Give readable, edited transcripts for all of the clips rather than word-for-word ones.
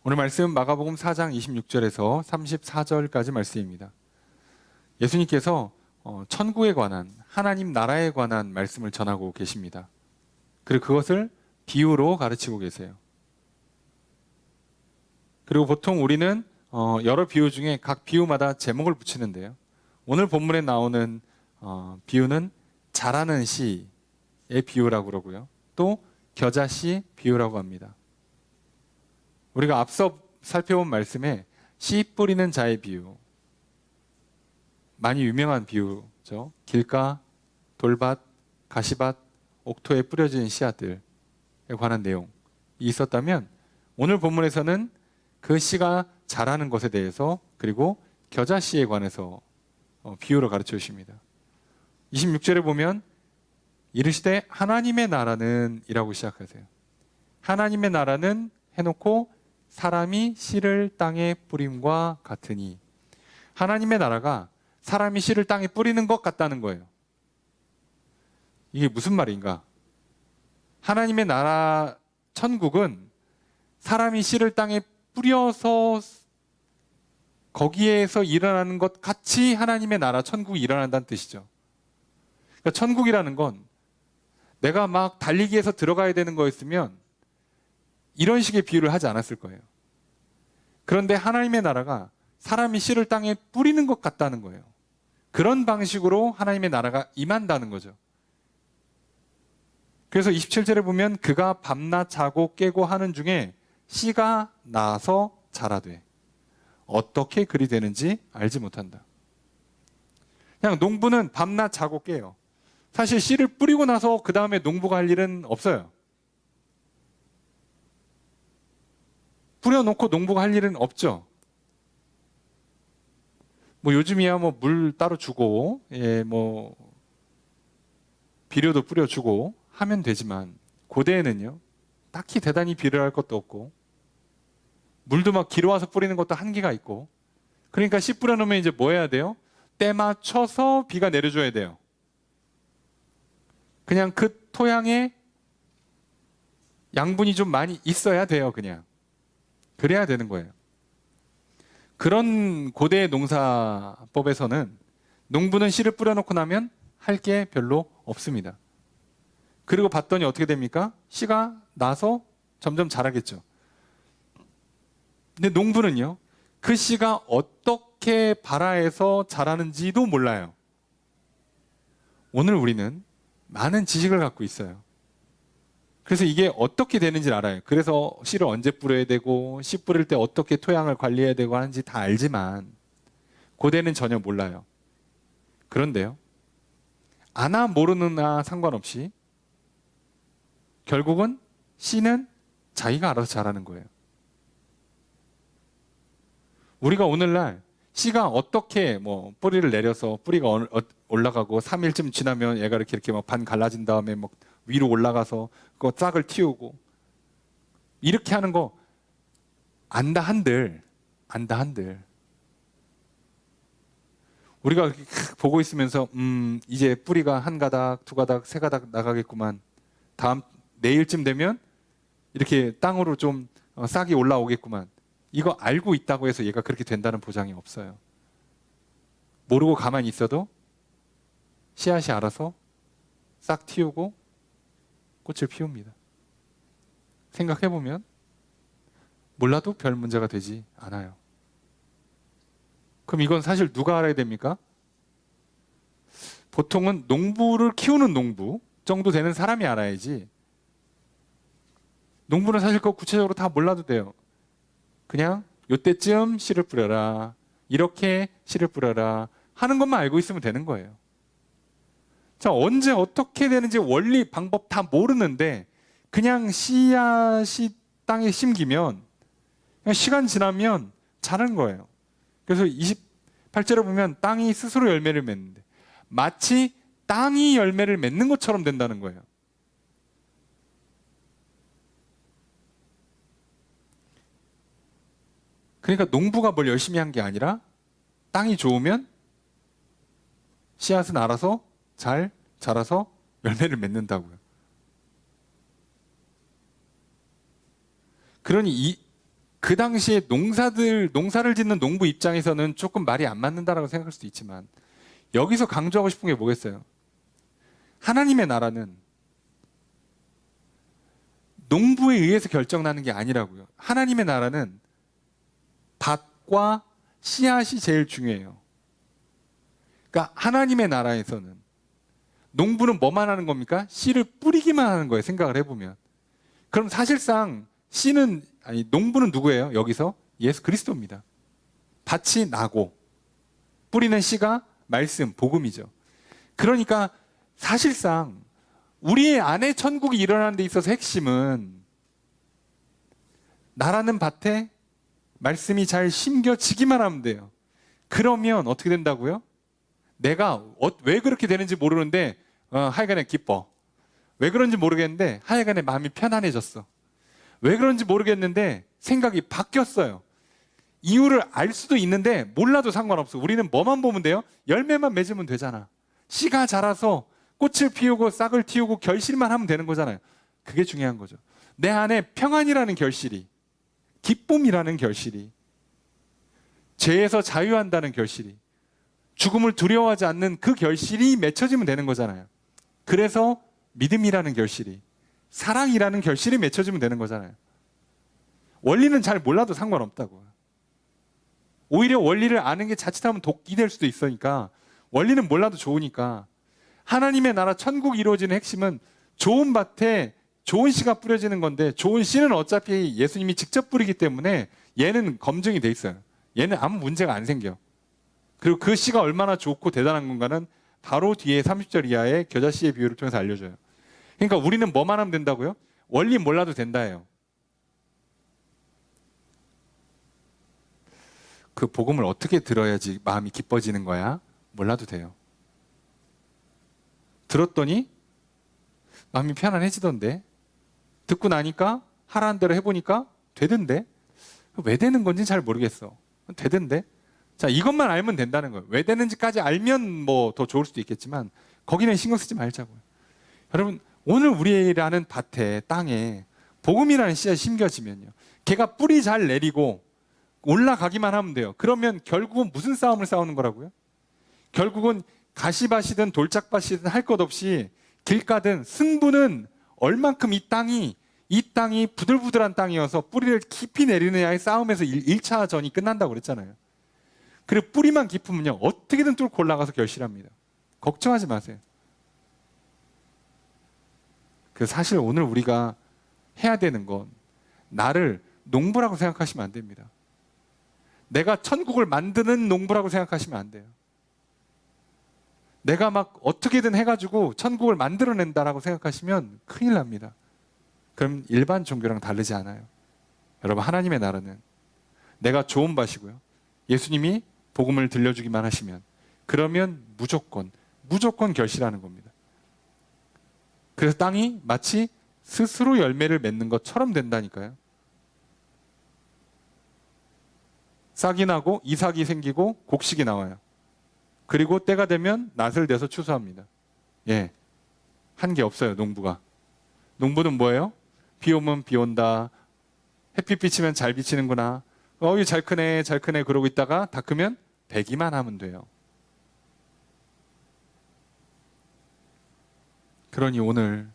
오늘 말씀 마가복음 4장 26절에서 34절까지 말씀입니다. 예수님께서 천국에 관한, 하나님 나라에 관한 말씀을 전하고 계십니다. 그리고 그것을 비유로 가르치고 계세요. 그리고 보통 우리는 여러 비유 중에 각 비유마다 제목을 붙이는데요. 오늘 본문에 나오는 비유는 자라는 씨의 비유라고 그러고요. 또 겨자씨 비유라고 합니다. 우리가 앞서 살펴본 말씀에 씨 뿌리는 자의 비유, 많이 유명한 비유죠. 길가, 돌밭, 가시밭, 옥토에 뿌려진 씨앗들에 관한 내용이 있었다면 오늘 본문에서는 그 씨가 자라는 것에 대해서 그리고 겨자씨에 관해서 비유로 가르쳐 주십니다. 26절에 보면 이르시되 하나님의 나라는 이라고 시작하세요. 하나님의 나라는 해놓고 사람이 씨를 땅에 뿌림과 같으니, 하나님의 나라가 사람이 씨를 땅에 뿌리는 것 같다는 거예요. 이게 무슨 말인가? 하나님의 나라 천국은 사람이 씨를 땅에 뿌려서 거기에서 일어나는 것 같이 하나님의 나라 천국이 일어난다는 뜻이죠. 그러니까 천국이라는 건 내가 막 달리기 해서 들어가야 되는 거였으면 이런 식의 비유를 하지 않았을 거예요. 그런데 하나님의 나라가 사람이 씨를 땅에 뿌리는 것 같다는 거예요. 그런 방식으로 하나님의 나라가 임한다는 거죠. 그래서 27절에 보면 그가 밤낮 자고 깨고 하는 중에 씨가 나서 자라되 어떻게 그리 되는지 알지 못한다. 그냥 농부는 밤낮 자고 깨요. 사실 씨를 뿌리고 나서 그 다음에 농부가 할 일은 없어요. 뿌려놓고 농부가 할 일은 없죠. 뭐 요즘이야 뭐 물 따로 주고, 뭐 비료도 뿌려주고 하면 되지만 고대에는요 딱히 대단히 비료할 것도 없고 물도 막 길어와서 뿌리는 것도 한계가 있고, 그러니까 씨 뿌려놓으면 이제 뭐 해야 돼요? 때 맞춰서 비가 내려줘야 돼요. 그냥 그 토양에 양분이 좀 많이 있어야 돼요. 그냥 그래야 되는 거예요. 그런 고대 농사법에서는 농부는 씨를 뿌려놓고 나면 할 게 별로 없습니다. 그리고 봤더니 어떻게 됩니까? 씨가 나서 점점 자라겠죠. 근데 농부는요, 그 씨가 어떻게 발아해서 자라는지도 몰라요. 오늘 우리는 많은 지식을 갖고 있어요. 그래서 이게 어떻게 되는지를 알아요. 그래서 씨를 언제 뿌려야 되고 씨 뿌릴 때 어떻게 토양을 관리해야 되고 하는지 다 알지만 고대는 전혀 몰라요. 그런데요, 아나 모르느나 상관없이 결국은 씨는 자기가 알아서 자라는 거예요. 우리가 오늘날 씨가 어떻게 뭐 뿌리를 내려서 뿌리가 올라가고 3일쯤 지나면 얘가 이렇게 막 반 갈라진 다음에 막 위로 올라가서 그 싹을 틔우고 이렇게 하는 거 안다 한들 우리가 이렇게 보고 있으면서 이제 뿌리가 한 가닥, 두 가닥, 세 가닥 나가겠구만. 내일쯤 되면 이렇게 땅으로 좀 싹이 올라오겠구만. 이거 알고 있다고 해서 얘가 그렇게 된다는 보장이 없어요. 모르고 가만히 있어도 씨앗이 알아서 싹 틔우고 꽃을 피웁니다. 생각해보면 몰라도 별 문제가 되지 않아요. 그럼 이건 사실 누가 알아야 됩니까? 보통은 농부를 키우는 농부 정도 되는 사람이 알아야지, 농부는 사실 그거 구체적으로 다 몰라도 돼요. 그냥 요때쯤 씨를 뿌려라, 이렇게 씨를 뿌려라 하는 것만 알고 있으면 되는 거예요. 자, 언제 어떻게 되는지 원리 방법 다 모르는데 그냥 씨앗이 땅에 심기면 그냥 시간 지나면 자라는 거예요. 그래서 28절에 보면 땅이 스스로 열매를 맺는데 마치 땅이 열매를 맺는 것처럼 된다는 거예요. 그러니까 농부가 뭘 열심히 한 게 아니라 땅이 좋으면 씨앗은 알아서 잘 자라서 열매를 맺는다고요. 그러니 그 당시에 농사를 짓는 농부 입장에서는 조금 말이 안 맞는다라고 생각할 수도 있지만 여기서 강조하고 싶은 게 뭐겠어요? 하나님의 나라는 농부에 의해서 결정나는 게 아니라고요. 하나님의 나라는 밭과 씨앗이 제일 중요해요. 그러니까 하나님의 나라에서는 농부는 뭐만 하는 겁니까? 씨를 뿌리기만 하는 거예요. 생각을 해보면. 그럼 사실상 농부는 누구예요? 여기서 예수 그리스도입니다. 밭이 나고 뿌리는 씨가 말씀, 복음이죠. 그러니까 사실상 우리 안에 천국이 일어나는 데 있어서 핵심은 나라는 밭에 말씀이 잘 심겨지기만 하면 돼요. 그러면 어떻게 된다고요? 내가 왜 그렇게 되는지 모르는데 하여간에 기뻐. 왜 그런지 모르겠는데 하여간에 마음이 편안해졌어. 왜 그런지 모르겠는데 생각이 바뀌었어요. 이유를 알 수도 있는데 몰라도 상관없어. 우리는 뭐만 보면 돼요? 열매만 맺으면 되잖아. 씨가 자라서 꽃을 피우고 싹을 틔우고 결실만 하면 되는 거잖아요. 그게 중요한 거죠. 내 안에 평안이라는 결실이, 기쁨이라는 결실이, 죄에서 자유한다는 결실이, 죽음을 두려워하지 않는 그 결실이 맺혀지면 되는 거잖아요. 그래서 믿음이라는 결실이, 사랑이라는 결실이 맺혀지면 되는 거잖아요. 원리는 잘 몰라도 상관없다고. 오히려 원리를 아는 게 자칫하면 독이 될 수도 있으니까 원리는 몰라도 좋으니까 하나님의 나라 천국이 이루어지는 핵심은 좋은 밭에 좋은 씨가 뿌려지는 건데 좋은 씨는 어차피 예수님이 직접 뿌리기 때문에 얘는 검증이 돼 있어요. 얘는 아무 문제가 안 생겨. 그리고 그 씨가 얼마나 좋고 대단한 건가는 바로 뒤에 30절 이하의 겨자씨의 비유를 통해서 알려줘요. 그러니까 우리는 뭐만 하면 된다고요? 원리 몰라도 된다예요. 그 복음을 어떻게 들어야지 마음이 기뻐지는 거야? 몰라도 돼요. 들었더니 마음이 편안해지던데, 듣고 나니까 하라는 대로 해보니까 되던데, 왜 되는 건지 잘 모르겠어. 되던데. 자, 이것만 알면 된다는 거예요. 왜 되는지까지 알면 뭐 더 좋을 수도 있겠지만 거기는 신경 쓰지 말자고요. 여러분, 오늘 우리라는 밭에, 땅에 복음이라는 씨앗이 심겨지면요, 걔가 뿌리 잘 내리고 올라가기만 하면 돼요. 그러면 결국은 무슨 싸움을 싸우는 거라고요? 결국은 가시밭이든 돌짝밭이든 할 것 없이 길가든 승부는 얼만큼 이 땅이 부들부들한 땅이어서 뿌리를 깊이 내리느냐의 싸움에서 1차전이 끝난다고 그랬잖아요. 그리고 뿌리만 깊으면요, 어떻게든 뚫고 올라가서 결실합니다. 걱정하지 마세요. 그 사실 오늘 우리가 해야 되는 건 나를 농부라고 생각하시면 안 됩니다. 내가 천국을 만드는 농부라고 생각하시면 안 돼요. 내가 막 어떻게든 해가지고 천국을 만들어낸다라고 생각하시면 큰일 납니다. 그럼 일반 종교랑 다르지 않아요. 여러분, 하나님의 나라는 내가 좋은 밭이고요, 예수님이 복음을 들려주기만 하시면 그러면 무조건 결실하는 겁니다. 그래서 땅이 마치 스스로 열매를 맺는 것처럼 된다니까요. 싹이 나고 이삭이 생기고 곡식이 나와요. 그리고 때가 되면 낫을 내서 추수합니다. 예, 한 게 없어요, 농부가. 농부는 뭐예요? 비 오면 비 온다, 햇빛 비치면 잘 비치는구나, 잘 크네 그러고 있다가 다 크면 배기만 하면 돼요. 그러니 오늘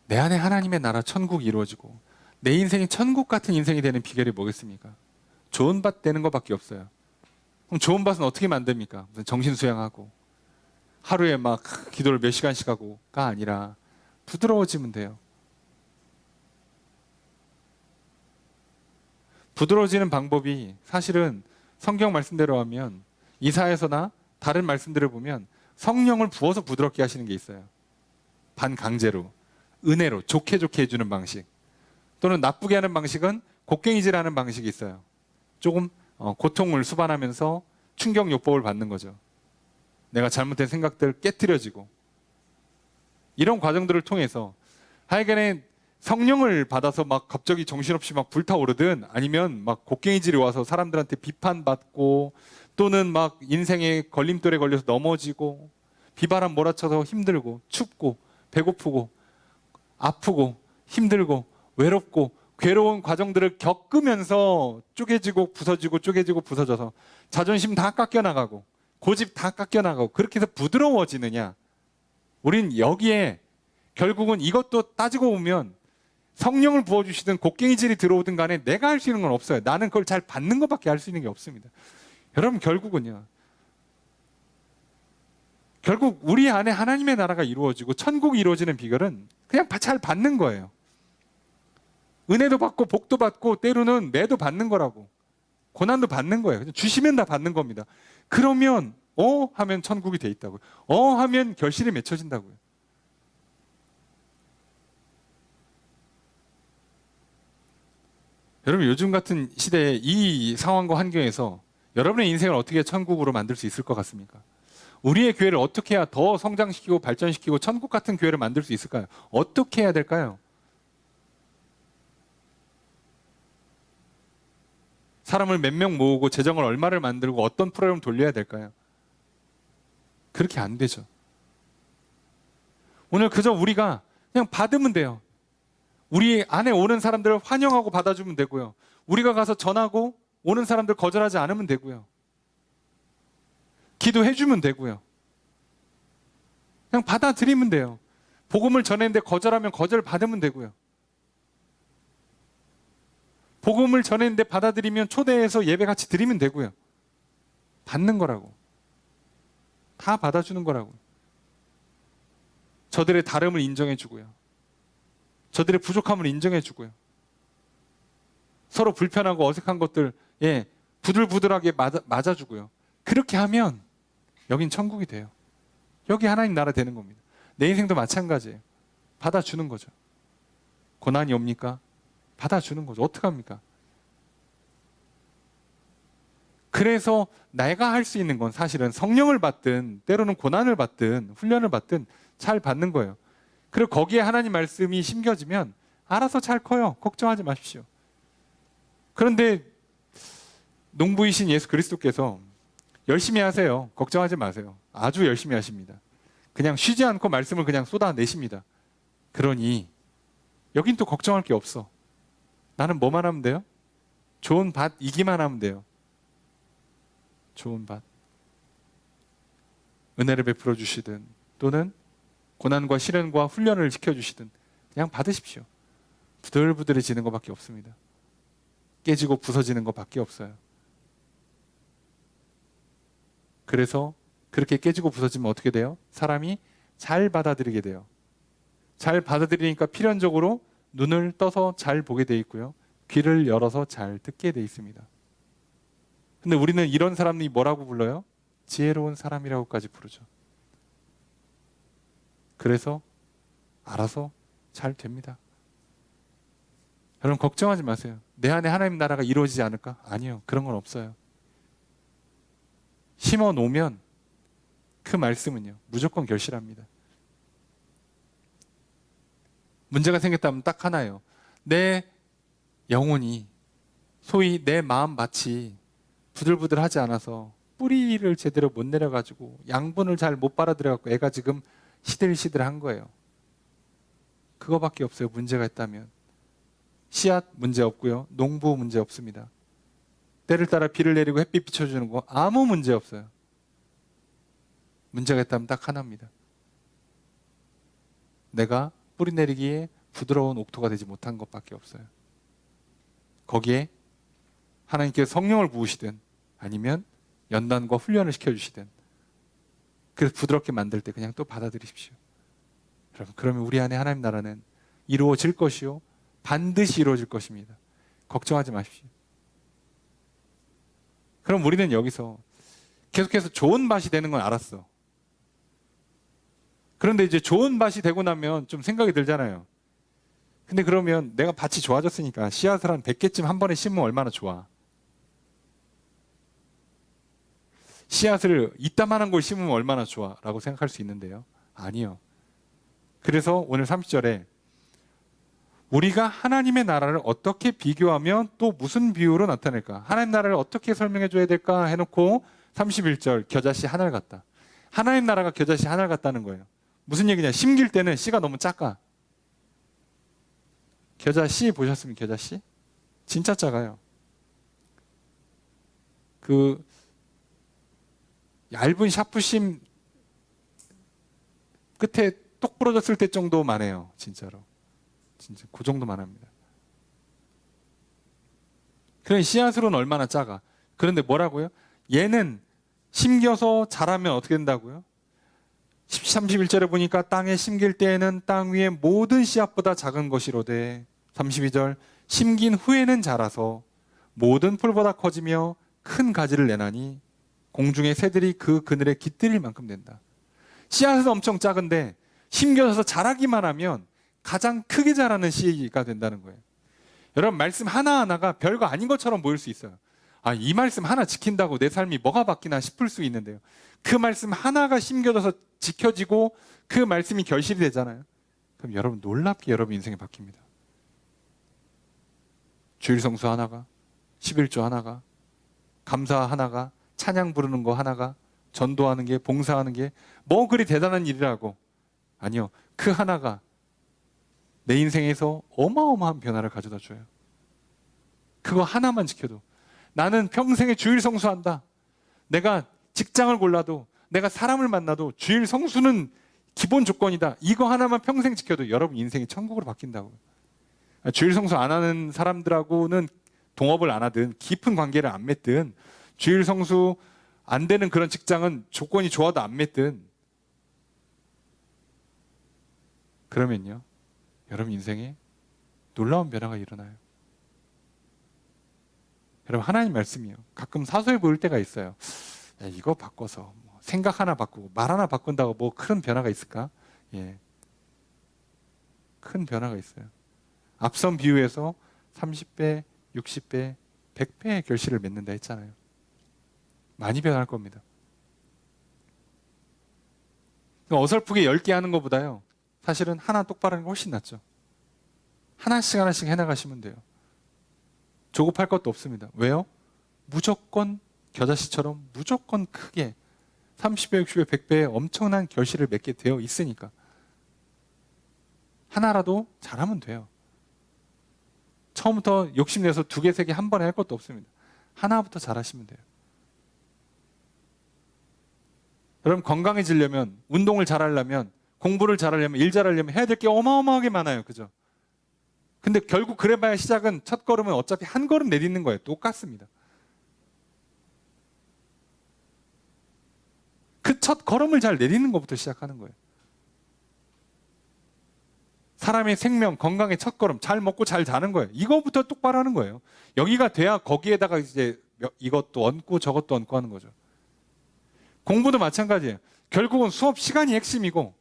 내 안에 하나님의 나라 천국이 이루어지고 내 인생이 천국 같은 인생이 되는 비결이 뭐겠습니까? 좋은 밭 되는 것밖에 없어요. 그럼 좋은 밭은 어떻게 만듭니까? 무슨 정신 수양하고 하루에 막 기도를 몇 시간씩 하고가 아니라 부드러워지면 돼요. 부드러워지는 방법이 사실은 성경 말씀대로 하면 이사야서나 다른 말씀들을 보면 성령을 부어서 부드럽게 하시는 게 있어요. 반강제로, 은혜로, 좋게 해주는 방식. 또는 나쁘게 하는 방식은 곡괭이질하는 방식이 있어요. 조금 고통을 수반하면서 충격요법을 받는 거죠. 내가 잘못된 생각들 깨트려지고, 이런 과정들을 통해서 하여간에 성령을 받아서 막 갑자기 정신없이 막 불타오르든, 아니면 막 곡괭이질이 와서 사람들한테 비판받고, 또는 막 인생의 걸림돌에 걸려서 넘어지고, 비바람 몰아쳐서 힘들고 춥고 배고프고 아프고 힘들고 외롭고 괴로운 과정들을 겪으면서 쪼개지고 부서지고 쪼개지고 부서져서 자존심 다 깎여나가고 고집 다 깎여나가고 그렇게 해서 부드러워지느냐? 우린 여기에 결국은 이것도 따지고 보면 성령을 부어주시든 곡괭이질이 들어오든 간에 내가 할 수 있는 건 없어요. 나는 그걸 잘 받는 것밖에 할 수 있는 게 없습니다. 여러분 결국은요. 결국 우리 안에 하나님의 나라가 이루어지고 천국이 이루어지는 비결은 그냥 잘 받는 거예요. 은혜도 받고 복도 받고 때로는 매도 받는 거라고. 고난도 받는 거예요. 주시면 다 받는 겁니다. 그러면 하면 천국이 돼 있다고요. 하면 결실이 맺혀진다고요. 여러분 요즘 같은 시대에 이 상황과 환경에서 여러분의 인생을 어떻게 천국으로 만들 수 있을 것 같습니까? 우리의 교회를 어떻게 해야 더 성장시키고 발전시키고 천국 같은 교회를 만들 수 있을까요? 어떻게 해야 될까요? 사람을 몇 명 모으고 재정을 얼마를 만들고 어떤 프로그램을 돌려야 될까요? 그렇게 안 되죠. 오늘 그저 우리가 그냥 받으면 돼요. 우리 안에 오는 사람들을 환영하고 받아주면 되고요. 우리가 가서 전하고 오는 사람들 거절하지 않으면 되고요. 기도해주면 되고요. 그냥 받아들이면 돼요. 복음을 전했는데 거절하면 거절 받으면 되고요. 복음을 전했는데 받아들이면 초대해서 예배 같이 드리면 되고요. 받는 거라고. 다 받아주는 거라고. 저들의 다름을 인정해 주고요. 저들의 부족함을 인정해 주고요. 서로 불편하고 어색한 것들 부들부들하게 맞아주고요. 그렇게 하면 여긴 천국이 돼요. 여기 하나님 나라 되는 겁니다. 내 인생도 마찬가지예요. 받아주는 거죠. 고난이 옵니까? 받아주는 거죠. 어떡합니까? 그래서 내가 할 수 있는 건 사실은 성령을 받든 때로는 고난을 받든 훈련을 받든 잘 받는 거예요. 그리고 거기에 하나님 말씀이 심겨지면 알아서 잘 커요. 걱정하지 마십시오. 그런데 농부이신 예수 그리스도께서 열심히 하세요. 걱정하지 마세요. 아주 열심히 하십니다. 그냥 쉬지 않고 말씀을 그냥 쏟아내십니다. 그러니 여긴 또 걱정할 게 없어. 나는 뭐만 하면 돼요? 좋은 밭 이기만 하면 돼요. 좋은 밭. 은혜를 베풀어 주시든 또는 고난과 시련과 훈련을 시켜주시든 그냥 받으십시오. 부들부들해지는 것밖에 없습니다. 깨지고 부서지는 것밖에 없어요. 그래서 그렇게 깨지고 부서지면 어떻게 돼요? 사람이 잘 받아들이게 돼요. 잘 받아들이니까 필연적으로 눈을 떠서 잘 보게 돼 있고요. 귀를 열어서 잘 듣게 돼 있습니다. 근데 우리는 이런 사람이 뭐라고 불러요? 지혜로운 사람이라고까지 부르죠. 그래서 알아서 잘 됩니다. 여러분 걱정하지 마세요. 내 안에 하나님 나라가 이루어지지 않을까? 아니요. 그런 건 없어요. 심어 놓으면 그 말씀은요. 무조건 결실합니다. 문제가 생겼다면 딱 하나예요. 내 영혼이 소위 내 마음밭이 부들부들하지 않아서 뿌리를 제대로 못 내려가지고 양분을 잘 못 빨아들여갖고 애가 지금 시들시들한 거예요. 그거밖에 없어요. 문제가 있다면. 씨앗 문제 없고요. 농부 문제 없습니다. 때를 따라 비를 내리고 햇빛 비춰주는 거 아무 문제 없어요. 문제가 있다면 딱 하나입니다. 내가 뿌리 내리기에 부드러운 옥토가 되지 못한 것밖에 없어요. 거기에 하나님께서 성령을 부으시든 아니면 연단과 훈련을 시켜주시든 그래서 부드럽게 만들 때 그냥 또 받아들이십시오. 여러분 그러면 우리 안에 하나님 나라는 이루어질 것이요 반드시 이루어질 것입니다. 걱정하지 마십시오. 그럼 우리는 여기서 계속해서 좋은 밭이 되는 건 알았어. 그런데 이제 좋은 밭이 되고 나면 좀 생각이 들잖아요. 근데 그러면 내가 밭이 좋아졌으니까 씨앗을 한 100개쯤 한 번에 심으면 얼마나 좋아. 씨앗을 이따만한 걸 심으면 얼마나 좋아 라고 생각할 수 있는데요. 아니요. 그래서 오늘 30절에 우리가 하나님의 나라를 어떻게 비교하면 또 무슨 비유로 나타낼까? 하나님 나라를 어떻게 설명해 줘야 될까 해놓고 31절 겨자씨 하늘 같다. 하나님 나라가 겨자씨 하늘 같다는 거예요. 무슨 얘기냐? 심길 때는 씨가 너무 작아. 겨자 씨 보셨습니까? 겨자 씨? 진짜 작아요. 그 얇은 샤프심 끝에 똑 부러졌을 때 정도만 해요. 진짜로. 진짜 그 정도만 합니다. 그런 씨앗으로는 얼마나 작아. 그런데 뭐라고요? 얘는 심겨서 자라면 어떻게 된다고요? 31절에 보니까 땅에 심길 때에는 땅 위의 모든 씨앗보다 작은 것이로되 32절 심긴 후에는 자라서 모든 풀보다 커지며 큰 가지를 내나니 공중의 새들이 그 그늘에 깃들일 만큼 된다. 씨앗은 엄청 작은데 심겨져서 자라기만 하면 가장 크게 자라는 씨가 된다는 거예요. 여러분 말씀 하나하나가 별거 아닌 것처럼 보일 수 있어요. 아, 이 말씀 하나 지킨다고 내 삶이 뭐가 바뀌나 싶을 수 있는데요. 그 말씀 하나가 심겨져서 지켜지고 그 말씀이 결실이 되잖아요. 그럼 여러분 놀랍게 여러분 인생이 바뀝니다. 주일 성수 하나가, 11조 하나가, 감사 하나가, 찬양 부르는 거 하나가, 전도하는 게, 봉사하는 게 뭐 그리 대단한 일이라고. 아니요. 그 하나가 내 인생에서 어마어마한 변화를 가져다 줘요. 그거 하나만 지켜도 나는 평생에 주일 성수한다. 내가 직장을 골라도 내가 사람을 만나도 주일 성수는 기본 조건이다. 이거 하나만 평생 지켜도 여러분 인생이 천국으로 바뀐다고요. 주일 성수 안 하는 사람들하고는 동업을 안 하든 깊은 관계를 안 맺든 주일 성수 안 되는 그런 직장은 조건이 좋아도 안 맺든 그러면요. 여러분 인생에 놀라운 변화가 일어나요. 여러분 하나님 말씀이요. 가끔 사소해 보일 때가 있어요. 야, 이거 바꿔서 생각 하나 바꾸고 말 하나 바꾼다고 뭐 큰 변화가 있을까? 예, 큰 변화가 있어요. 앞선 비유에서 30배, 60배, 100배의 결실을 맺는다 했잖아요. 많이 변할 겁니다. 어설프게 10개 하는 것보다요. 사실은 하나 똑바로 하는 게 훨씬 낫죠. 하나씩 하나씩 해나가시면 돼요. 조급할 것도 없습니다. 왜요? 무조건 겨자씨처럼 무조건 크게 30배, 60배, 100배의 엄청난 결실을 맺게 되어 있으니까 하나라도 잘하면 돼요. 처음부터 욕심내서 2개, 3개 한 번에 할 것도 없습니다. 하나부터 잘하시면 돼요. 여러분 건강해지려면, 운동을 잘하려면, 공부를 잘하려면, 일 잘하려면 해야 될 게 어마어마하게 많아요. 그죠? 근데 결국 그래봐야 시작은 첫 걸음은 어차피 한 걸음 내딛는 거예요. 똑같습니다. 그 첫 걸음을 잘 내딛는 것부터 시작하는 거예요. 사람의 생명, 건강의 첫 걸음, 잘 먹고 잘 자는 거예요. 이거부터 똑바로 하는 거예요. 여기가 돼야 거기에다가 이제 이것도 얹고 저것도 얹고 하는 거죠. 공부도 마찬가지예요. 결국은 수업 시간이 핵심이고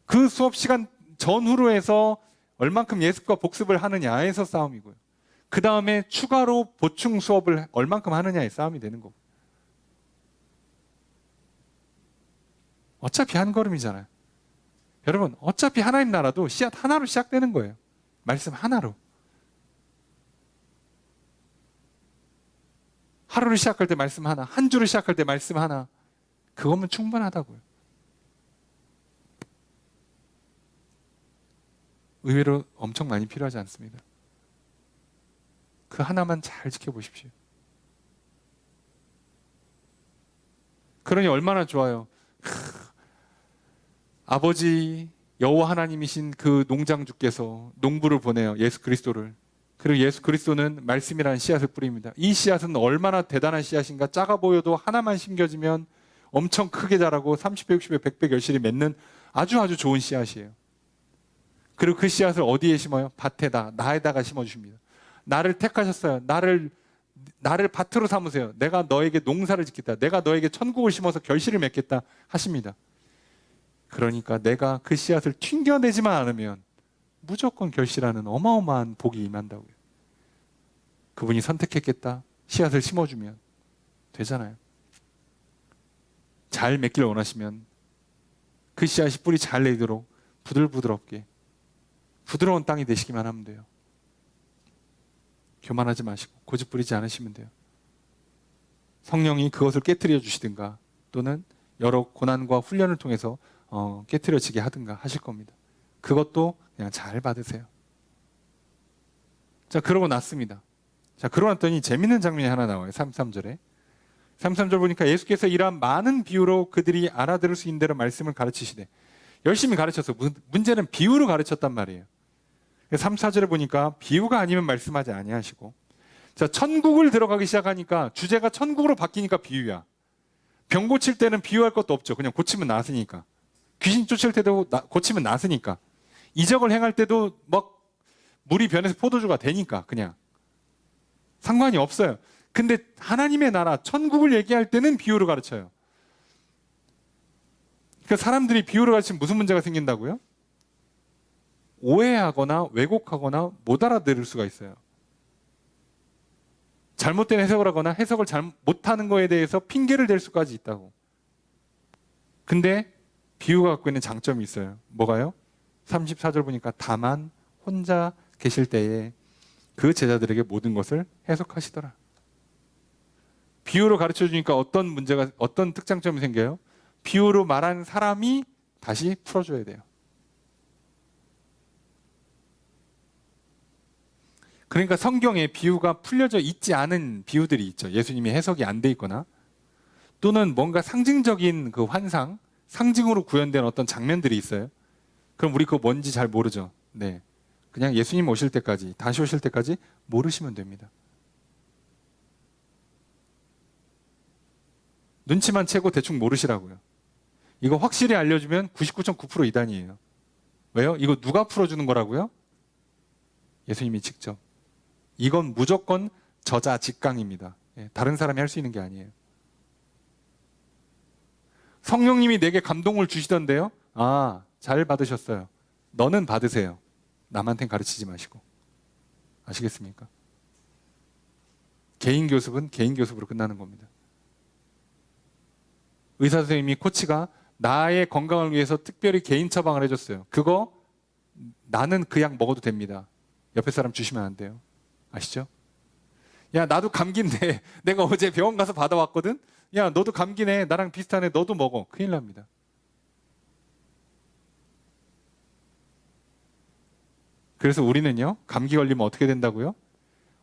그 수업 시간 전후로 해서 얼만큼 예습과 복습을 하느냐에서 싸움이고요. 그 다음에 추가로 보충 수업을 얼만큼 하느냐의 싸움이 되는 거고. 어차피 한 걸음이잖아요. 여러분 어차피 하나님 나라도 씨앗 하나로 시작되는 거예요. 말씀 하나로. 하루를 시작할 때 말씀 하나, 한 주를 시작할 때 말씀 하나. 그거면 충분하다고요. 의외로 엄청 많이 필요하지 않습니다. 그 하나만 잘 지켜보십시오. 그러니 얼마나 좋아요. 아버지 여호와 하나님이신 그 농장주께서 농부를 보내요. 예수 그리스도를. 그리고 예수 그리스도는 말씀이라는 씨앗을 뿌립니다. 이 씨앗은 얼마나 대단한 씨앗인가. 작아 보여도 하나만 심겨지면 엄청 크게 자라고 30배, 60배, 100배 결실이 맺는 아주 좋은 씨앗이에요. 그리고 그 씨앗을 어디에 심어요? 밭에다, 나에다가 심어주십니다. 나를 택하셨어요. 나를 밭으로 삼으세요. 내가 너에게 농사를 짓겠다. 내가 너에게 천국을 심어서 결실을 맺겠다 하십니다. 그러니까 내가 그 씨앗을 튕겨내지만 않으면 무조건 결실하는 어마어마한 복이 임한다고요. 그분이 선택했겠다. 씨앗을 심어주면 되잖아요. 잘 맺기를 원하시면 그 씨앗이 뿌리 잘 내도록 부들부들없게 부드러운 땅이 되시기만 하면 돼요. 교만하지 마시고 고집 부리지 않으시면 돼요. 성령이 그것을 깨트려 주시든가 또는 여러 고난과 훈련을 통해서 깨트려지게 하든가 하실 겁니다. 그것도 그냥 잘 받으세요. 자, 그러고 났습니다. 자, 그러고 났더니 재밌는 장면이 하나 나와요. 33절에. 33절 보니까 예수께서 이러한 많은 비유로 그들이 알아들을 수 있는 대로 말씀을 가르치시되, 열심히 가르쳐서 문제는 비유로 가르쳤단 말이에요. 34절에 보니까 비유가 아니면 말씀하지 아니하시고, 자, 천국을 들어가기 시작하니까 주제가 천국으로 바뀌니까 비유야. 병 고칠 때는 비유할 것도 없죠. 그냥 고치면 나으니까. 귀신 쫓을 때도 고치면 나으니까. 이적을 행할 때도 막 물이 변해서 포도주가 되니까 그냥 상관이 없어요. 근데 하나님의 나라 천국을 얘기할 때는 비유로 가르쳐요. 그러니까 사람들이 비유로 가르치면 무슨 문제가 생긴다고요? 오해하거나 왜곡하거나 못 알아들을 수가 있어요. 잘못된 해석을 하거나 해석을 못하는 거에 대해서 핑계를 댈 수까지 있다고. 근데 비유가 갖고 있는 장점이 있어요. 뭐가요? 34절 보니까 다만 혼자 계실 때에 그 제자들에게 모든 것을 해석하시더라. 비유로 가르쳐 주니까 어떤 특장점이 생겨요? 비유로 말한 사람이 다시 풀어줘야 돼요. 그러니까 성경에 비유가 풀려져 있지 않은 비유들이 있죠. 예수님이 해석이 안 돼 있거나 또는 뭔가 상징적인 그 환상, 상징으로 구현된 어떤 장면들이 있어요. 그럼 우리 그거 뭔지 잘 모르죠. 네, 그냥 예수님 오실 때까지, 다시 오실 때까지 모르시면 됩니다. 눈치만 채고 대충 모르시라고요. 이거 확실히 알려주면 99.9% 이단이에요. 왜요? 이거 누가 풀어주는 거라고요? 예수님이 직접. 이건 무조건 저자 직강입니다. 다른 사람이 할 수 있는 게 아니에요. 성령님이 내게 감동을 주시던데요. 아, 잘 받으셨어요. 너는 받으세요. 남한테는 가르치지 마시고. 아시겠습니까? 개인 교습은 개인 교습으로 끝나는 겁니다. 의사 선생님이, 코치가 나의 건강을 위해서 특별히 개인 처방을 해줬어요. 그거 나는 그 약 먹어도 됩니다. 옆에 사람 주시면 안 돼요. 아시죠? 야, 나도 감기인데 내가 어제 병원 가서 받아왔거든. 야, 너도 감기네. 나랑 비슷하네. 너도 먹어. 큰일 납니다. 그래서 우리는요, 감기 걸리면 어떻게 된다고요?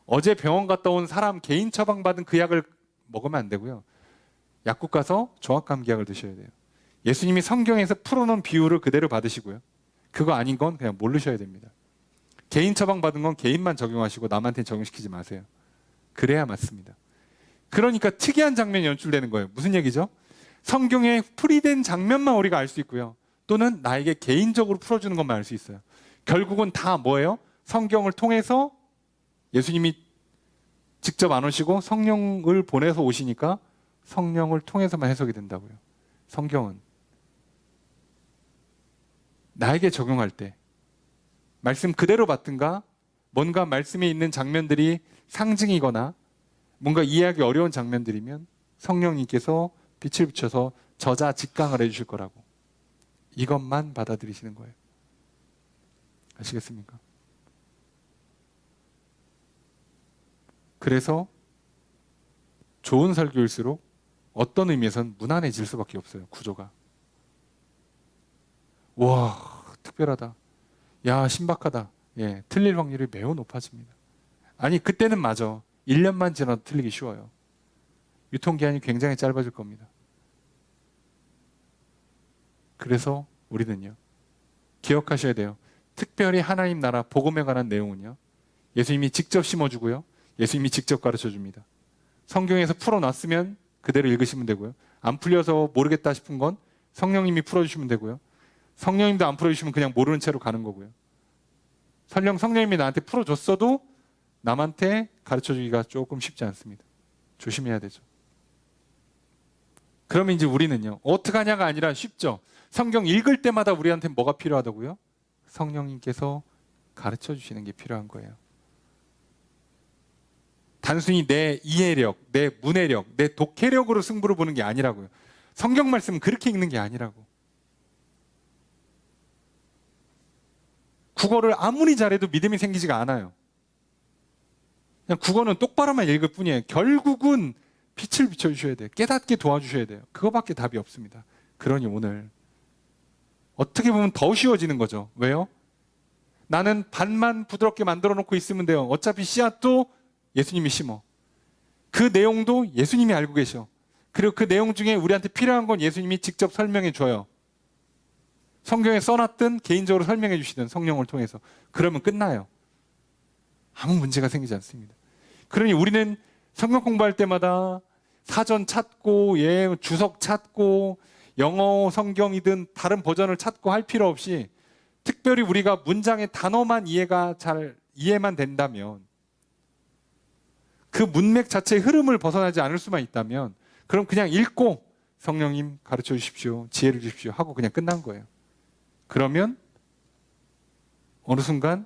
어제 병원 갔다 온 사람 개인 처방받은 그 약을 먹으면 안 되고요. 약국 가서 종합감기약을 드셔야 돼요. 예수님이 성경에서 풀어놓은 비유를 그대로 받으시고요. 그거 아닌 건 그냥 모르셔야 됩니다. 개인 처방받은 건 개인만 적용하시고 남한테 적용시키지 마세요. 그래야 맞습니다. 그러니까 특이한 장면이 연출되는 거예요. 무슨 얘기죠? 성경에 풀이된 장면만 우리가 알 수 있고요. 또는 나에게 개인적으로 풀어주는 것만 알 수 있어요. 결국은 다 뭐예요? 성경을 통해서 예수님이 직접 안 오시고 성령을 보내서 오시니까 성령을 통해서만 해석이 된다고요. 성경은 나에게 적용할 때 말씀 그대로 받든가 뭔가 말씀에 있는 장면들이 상징이거나 뭔가 이해하기 어려운 장면들이면 성령님께서 빛을 비춰서 저자 직강을 해주실 거라고. 이것만 받아들이시는 거예요. 아시겠습니까? 그래서 좋은 설교일수록 어떤 의미에서는 무난해질 수밖에 없어요. 구조가. 와, 특별하다. 야, 신박하다. 예, 틀릴 확률이 매우 높아집니다. 아니, 그때는 맞아. 1년만 지나도 틀리기 쉬워요. 유통기한이 굉장히 짧아질 겁니다. 그래서 우리는요, 기억하셔야 돼요. 특별히 하나님 나라 복음에 관한 내용은요, 예수님이 직접 심어주고요, 예수님이 직접 가르쳐줍니다. 성경에서 풀어놨으면 그대로 읽으시면 되고요. 안 풀려서 모르겠다 싶은 건 성령님이 풀어주시면 되고요. 성령님도 안 풀어주시면 그냥 모르는 채로 가는 거고요. 성령님이 나한테 풀어줬어도 남한테 가르쳐주기가 조금 쉽지 않습니다. 조심해야 되죠. 그러면 이제 우리는요, 어떡하냐가 아니라 쉽죠. 성경 읽을 때마다 우리한테 뭐가 필요하다고요? 성령님께서 가르쳐 주시는 게 필요한 거예요. 단순히 내 이해력, 내 문해력, 내 독해력으로 승부를 보는 게 아니라고요. 성경 말씀은 그렇게 읽는 게 아니라고. 국어를 아무리 잘해도 믿음이 생기지가 않아요. 그냥 국어는 똑바로만 읽을 뿐이에요. 결국은 빛을 비춰주셔야 돼요. 깨닫게 도와주셔야 돼요. 그거밖에 답이 없습니다. 그러니 오늘 어떻게 보면 더 쉬워지는 거죠. 왜요? 나는 반만 부드럽게 만들어 놓고 있으면 돼요. 어차피 씨앗도 예수님이 심어. 그 내용도 예수님이 알고 계셔. 그리고 그 내용 중에 우리한테 필요한 건 예수님이 직접 설명해 줘요. 성경에 써놨든 개인적으로 설명해 주시든 성령을 통해서. 그러면 끝나요. 아무 문제가 생기지 않습니다. 그러니 우리는 성경 공부할 때마다 사전 찾고, 주석 찾고, 영어 성경이든 다른 버전을 찾고 할 필요 없이 특별히 우리가 문장의 단어만 이해만 된다면, 그 문맥 자체의 흐름을 벗어나지 않을 수만 있다면, 그럼 그냥 읽고 성령님 가르쳐 주십시오, 지혜를 주십시오 하고 그냥 끝난 거예요. 그러면 어느 순간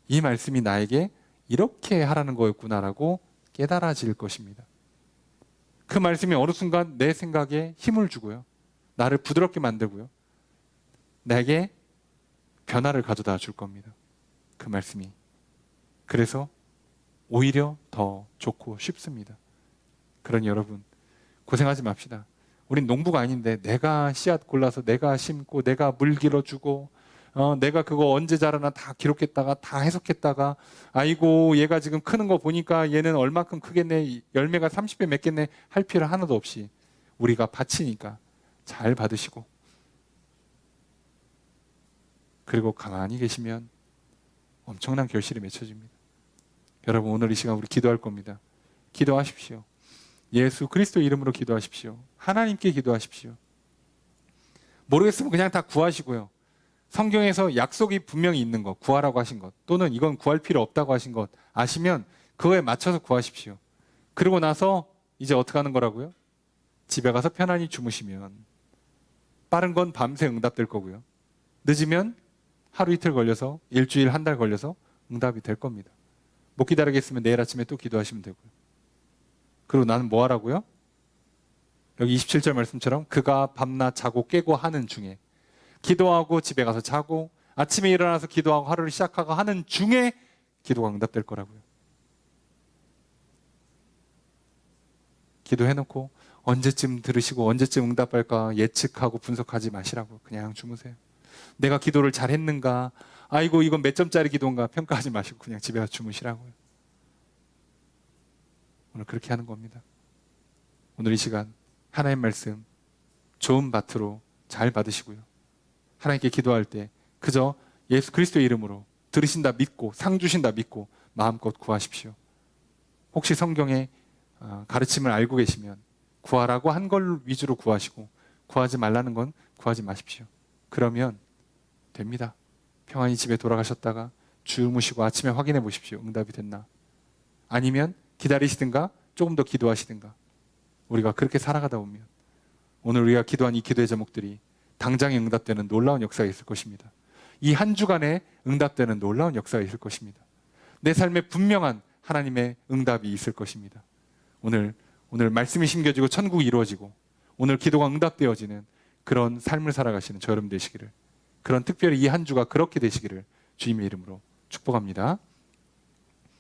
이 말씀이 나에게 이렇게 하라는 거였구나라고 깨달아질 것입니다. 그 말씀이 어느 순간 내 생각에 힘을 주고요, 나를 부드럽게 만들고요, 내게 변화를 가져다 줄 겁니다. 그 말씀이. 그래서 오히려 더 좋고 쉽습니다. 그러니 여러분, 고생하지 맙시다. 우린 농부가 아닌데 내가 씨앗 골라서 내가 심고 내가 물 길어주고 내가 그거 언제 자라나 다 기록했다가 다 해석했다가 아이고 얘가 지금 크는 거 보니까 얘는 얼마큼 크겠네, 열매가 30배 맺겠네 할 필요 하나도 없이 우리가 바치니까 잘 받으시고, 그리고 가만히 계시면 엄청난 결실이 맺혀집니다. 여러분, 오늘 이 시간 우리 기도할 겁니다. 기도하십시오. 예수 그리스도 이름으로 기도하십시오. 하나님께 기도하십시오. 모르겠으면 그냥 다 구하시고요. 성경에서 약속이 분명히 있는 것, 구하라고 하신 것, 또는 이건 구할 필요 없다고 하신 것 아시면 그거에 맞춰서 구하십시오. 그리고 나서 이제 어떻게 하는 거라고요? 집에 가서 편안히 주무시면 빠른 건 밤새 응답될 거고요. 늦으면 하루 이틀 걸려서, 일주일, 한 달 걸려서 응답이 될 겁니다. 못 기다리겠으면 내일 아침에 또 기도하시면 되고요. 그리고 나는 뭐 하라고요? 여기 27절 말씀처럼 그가 밤낮 자고 깨고 하는 중에, 기도하고 집에 가서 자고 아침에 일어나서 기도하고 하루를 시작하고 하는 중에 기도가 응답될 거라고요. 기도해놓고 언제쯤 들으시고 언제쯤 응답할까 예측하고 분석하지 마시라고. 그냥 주무세요. 내가 기도를 잘했는가, 아이고 이건 몇 점짜리 기도인가 평가하지 마시고 그냥 집에 가서 주무시라고요. 오늘 그렇게 하는 겁니다. 오늘 이 시간 하나님 말씀 좋은 밭으로 잘 받으시고요, 하나님께 기도할 때 그저 예수 그리스도의 이름으로 들으신다 믿고 상 주신다 믿고 마음껏 구하십시오. 혹시 성경의 가르침을 알고 계시면 구하라고 한 걸 위주로 구하시고 구하지 말라는 건 구하지 마십시오. 그러면 됩니다. 평안히 집에 돌아가셨다가 주무시고 아침에 확인해 보십시오. 응답이 됐나? 아니면 기다리시든가 조금 더 기도하시든가. 우리가 그렇게 살아가다 보면 오늘 우리가 기도한 이 기도의 제목들이 당장에 응답되는 놀라운 역사가 있을 것입니다. 이 한 주간에 응답되는 놀라운 역사가 있을 것입니다. 내 삶에 분명한 하나님의 응답이 있을 것입니다. 오늘 말씀이 심겨지고 천국이 이루어지고 오늘 기도가 응답되어지는 그런 삶을 살아가시는 저 여러분 되시기를, 그런 특별히 이 한 주가 그렇게 되시기를 주님의 이름으로 축복합니다.